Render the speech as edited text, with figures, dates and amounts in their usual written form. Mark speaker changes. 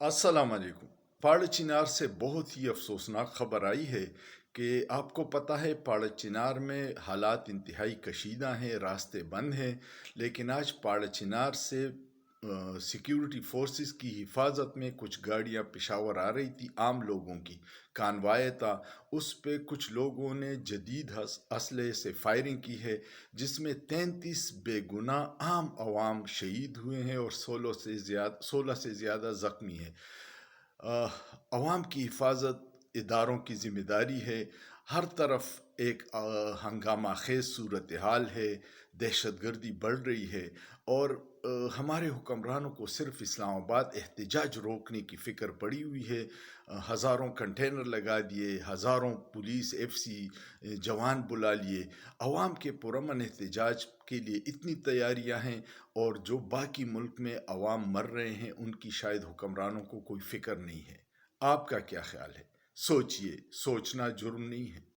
Speaker 1: अस्सलाम वालेकुम। पाड़ चिनार से बहुत ही अफसोसनाक खबर आई है कि आपको पता है पाड़ चिनार में हालात इंतहाई कशीदा हैं, रास्ते बंद हैं। लेकिन आज पाड़ चिनार से सिक्योरिटी फोर्सेस की हिफाजत में कुछ गाड़ियां पेशावर आ रही थी, आम लोगों की कानवाय था। उस पे कुछ लोगों ने जदीद असलहे से फायरिंग की है, जिसमें 33 बेगुना आम आवाम शहीद हुए हैं और 16 से ज़्यादा ज़ख्मी हैं। अवाम की हिफाजत इदारों की ज़िम्मेदारी है। हर तरफ एक हंगामा खेज सूरत हाल है, दहशत गर्दी बढ़ रही है और हमारे हुक्मरानों को सिर्फ इस्लामाबाद एहतजाज रोकने की फ़िक्र पड़ी हुई है। हज़ारों कंटेनर लगा दिए, हज़ारों पुलिस FC जवान बुला लिए। अवाम के पुरअमन एहतजाज के लिए इतनी तैयारियां हैं, और जो बाकी मुल्क में अवाम मर रहे हैं उनकी शायद हुक्मरानों को कोई फ़िक्र नहीं है। आपका क्या ख्याल है? सोचिए, सोचना जुर्म नहीं है।